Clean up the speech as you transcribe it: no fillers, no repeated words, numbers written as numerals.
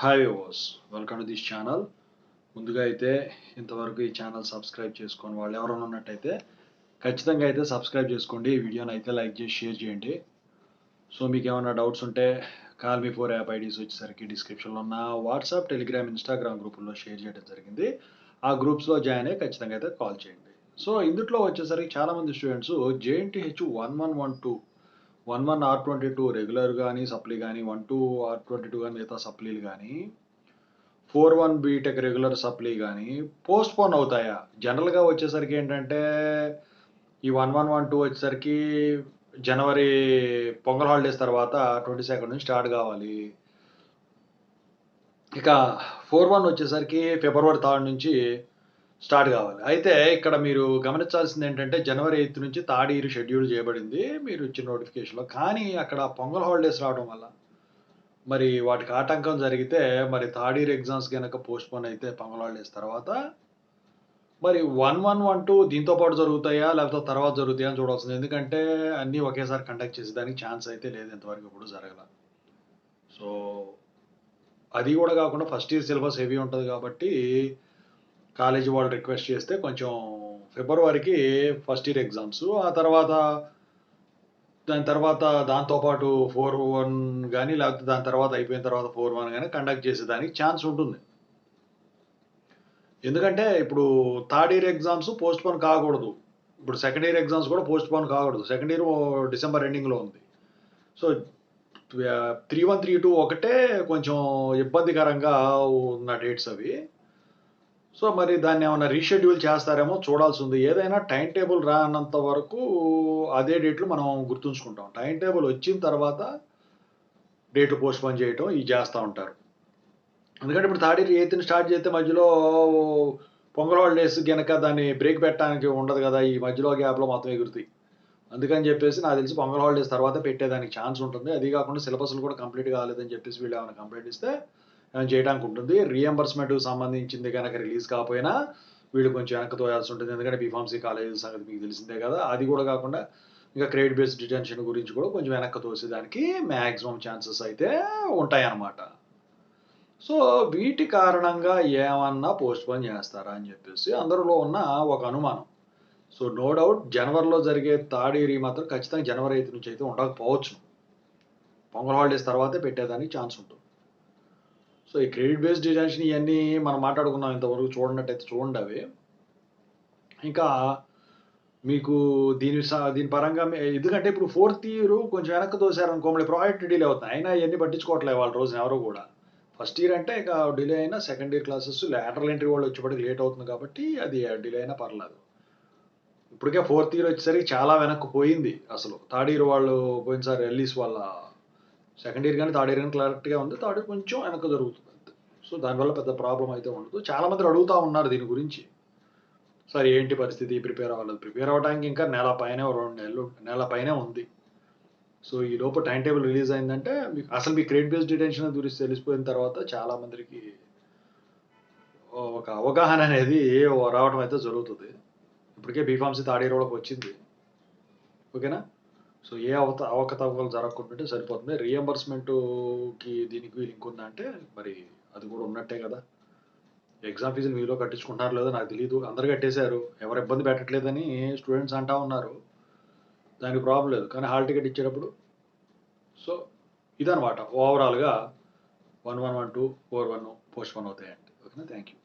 Hi viewers, welcome to this channel. ముందుగా అయితే ఇంతవరకు ఈ ఛానల్ సబ్స్క్రైబ్ చేసుకొని వాళ్ళు ఎవరైనా ఉన్నట్టయితే ఖచ్చితంగా అయితే సబ్స్క్రైబ్ చేసుకోండి. ఈ వీడియోని అయితే లైక్ చేసి షేర్ చేయండి. సో మీకు ఏమైనా డౌట్స్ ఉంటే call me four app IDs వచ్చేసరికి డిస్క్రిప్షన్లో ఉన్న వాట్సాప్, టెలిగ్రామ్, ఇన్స్టాగ్రామ్ గ్రూపుల్లో షేర్ చేయడం జరిగింది. ఆ గ్రూప్స్లో జాయిన్ అయ్యి ఖచ్చితంగా అయితే కాల్ చేయండి. సో ఇందులో వచ్చేసరికి చాలామంది స్టూడెంట్స్ JNTH 1112 11R22 రెగ్యులర్ కానీ సప్లీ కానీ 12R22 కానీ మిగతా సప్లీలు కానీ 41 బీటెక్ రెగ్యులర్ సప్లీ కానీ పోస్ట్ పోన్ అవుతాయా? జనరల్గా వచ్చేసరికి ఏంటంటే ఈ 1112 వచ్చేసరికి జనవరి పొంగల్ హాలిడేస్ తర్వాత 22 నుంచి స్టార్ట్ కావాలి. ఇక 41 వచ్చేసరికి ఫిబ్రవరి 3 నుంచి స్టార్ట్ కావాలి. అయితే ఇక్కడ మీరు గమనించాల్సింది ఏంటంటే జనవరి 8 నుంచి థర్డ్ ఇయర్ షెడ్యూల్ చేయబడింది మీరు ఇచ్చిన నోటిఫికేషన్లో. కానీ అక్కడ పొంగల్ హాలిడేస్ రావడం వల్ల మరి వాటికి ఆటంకం జరిగితే మరి థర్డ్ ఇయర్ ఎగ్జామ్స్ కనుక పోస్ట్ పోన్ అయితే పొంగల్ హాలిడేస్ తర్వాత మరి 1112 దీంతో పాటు జరుగుతాయా లేకపోతే తర్వాత జరుగుతాయా అని చూడాల్సింది. ఎందుకంటే అన్నీ ఒకేసారి కండక్ట్ చేసేదానికి ఛాన్స్ అయితే లేదు, ఇంతవరకు ఇప్పుడు జరగల. సో అది కూడా కాకుండా ఫస్ట్ ఇయర్ సిలబస్ హెవీ ఉంటుంది కాబట్టి కాలేజీ వాళ్ళు రిక్వెస్ట్ చేస్తే కొంచెం ఫిబ్రవరికి ఫస్ట్ ఇయర్ ఎగ్జామ్స్, ఆ తర్వాత దాని తర్వాత దాంతోపాటు 41 కానీ లేకపోతే దాని తర్వాత అయిపోయిన తర్వాత 41 కానీ కండక్ట్ చేసేదానికి ఛాన్స్ ఉంటుంది. ఎందుకంటే ఇప్పుడు third year exams post phone కాకూడదు, ఇప్పుడు సెకండ్ ఇయర్ ఎగ్జామ్స్ కూడా పోస్ట్ పోన్ కాకూడదు. సెకండ్ ఇయర్ డిసెంబర్ ఎండింగ్లో ఉంది. సో 31, 32 ఒకటే కొంచెం ఇబ్బందికరంగా ఉన్న డేట్స్ అవి. సో మరి దాన్ని ఏమన్నా రీషెడ్యూల్ చేస్తారేమో చూడాల్సి ఉంది. ఏదైనా టైం టేబుల్ రానంత వరకు అదే డేట్లు మనం గుర్తుంచుకుంటాం. టైం టేబుల్ వచ్చిన తర్వాత డేట్లు పోస్ట్ పోన్ చేయటం ఇవి చేస్తూ ఉంటారు. ఎందుకంటే ఇప్పుడు థర్డ్ ఇయర్ 8th స్టార్ట్ చేస్తే మధ్యలో పొంగల్ హాలిడేస్ గనక దాన్ని బ్రేక్ పెట్టడానికి ఉండదు కదా, ఈ మధ్యలో గ్యాప్లో మొత్తం ఎగురుతాయి. అందుకని చెప్పేసి నాకు తెలిసి పొంగల్ హాలిడేస్ తర్వాత పెట్టేదానికి ఛాన్స్ ఉంటుంది. అది కాకుండా సిలబస్లు కూడా కంప్లీట్ కాలేదని చెప్పేసి వీళ్ళు ఏమైనా కంప్లైంట్ ఇస్తే ఏమైనా చేయడానికి ఉంటుంది. రీఎంబర్స్మెంట్కి సంబంధించింది కనుక రిలీజ్ కాకపోయినా వీళ్ళు కొంచెం వెనక్కి తోయాల్సి ఉంటుంది. ఎందుకంటే బీఫార్మసీ కాలేజెస్ సంగతి మీకు తెలిసిందే కదా. అది కూడా కాకుండా ఇంకా క్రెడిట్ బేస్డ్ డిటెన్షన్ గురించి కూడా కొంచెం వెనక్కి తోసేదానికి మ్యాక్సిమం ఛాన్సెస్ అయితే ఉంటాయన్నమాట. సో వీటి కారణంగా ఏమన్నా పోస్ట్ పోన్ చేస్తారా అని చెప్పేసి అందరిలో ఉన్న ఒక అనుమానం. సో నో డౌట్ జనవరిలో జరిగే థర్డ్ ఇయర్ మాత్రం ఖచ్చితంగా జనవరి 8 నుంచి అయితే ఉండకపోవచ్చు. పొంగల్ హాలిడేస్ తర్వాతే పెట్టేదానికి ఛాన్స్ ఉంటుంది. సో ఈ క్రెడిట్ బేస్డ్ డిటెన్షన్ ఇవన్నీ మనం మాట్లాడుకున్నాం, ఇంతవరకు చూడనట్టయితే చూడండి అవి. ఇంకా మీకు దీని పరంగా ఎందుకంటే ఇప్పుడు ఫోర్త్ ఇయర్ కొంచెం వెనక్కి తోసారనుకో మళ్ళీ ప్రాజెక్ట్ డిలే అవుతుంది. అయినా ఇవన్నీ పట్టించుకోవట్లేదు వాళ్ళ రోజున ఎవరు కూడా. ఫస్ట్ ఇయర్ అంటే ఇక డిలే అయినా second year classes lateral entry వాళ్ళు వచ్చేప్పటికి లేట్ అవుతుంది కాబట్టి అది డిలే అయినా పర్లేదు. ఇప్పటికే ఫోర్త్ ఇయర్ వచ్చేసరికి చాలా వెనక్కి పోయింది. అసలు థర్డ్ ఇయర్ వాళ్ళు పోయినసారి రిలీజ్ వాళ్ళ సెకండ్ ఇయర్ కానీ థర్డ్ ఇయర్ కానీ కరెక్ట్గా ఉంది. థర్డ్ ఇయర్ కొంచెం వెనక్కి జరుగుతుంది అంతే. సో దానివల్ల పెద్ద ప్రాబ్లం అయితే ఉండదు. చాలామంది అడుగుతూ ఉన్నారు దీని గురించి, సార్ ఏంటి పరిస్థితి, ప్రిపేర్ అవ్వలేదు. ప్రిపేర్ అవ్వడానికి ఇంకా నెల పైనే 2 నెలల పైనే ఉంది. సో ఈ లోపు టైం టేబుల్ రిలీజ్ అయిందంటే అసలు మీ క్రెడిట్ బేస్డ్ డిటెన్షన్ గురించి తెలిసిపోయిన తర్వాత చాలా మందికి ఒక అవగాహన అనేది రావడం అయితే జరుగుతుంది. ఇప్పటికే బీఫార్మసీ థర్డ్ ఇయర్ వాళ్ళకి వచ్చింది. ఓకేనా? సో ఏ అవకతవకలు జరగకుండాంటే సరిపోతుంది. రీఎంబర్స్మెంట్కి దీనికి లింక్ ఉందా అంటే మరి అది కూడా ఉన్నట్టే కదా. ఎగ్జామ్ ఫీజులు మీలో కట్టించుకుంటున్నారు లేదో నాకు తెలియదు. అందరు కట్టేశారు, ఎవరు ఇబ్బంది పెట్టట్లేదని స్టూడెంట్స్ అంటా ఉన్నారు. దానికి ప్రాబ్లం లేదు. కానీ హాల్ టికెట్ ఇచ్చేటప్పుడు సో ఇదనమాట ఓవరాల్గా 1112, 41 పోస్ట్ పోన్ అవుతాయండి. ఓకేనా? Thank you.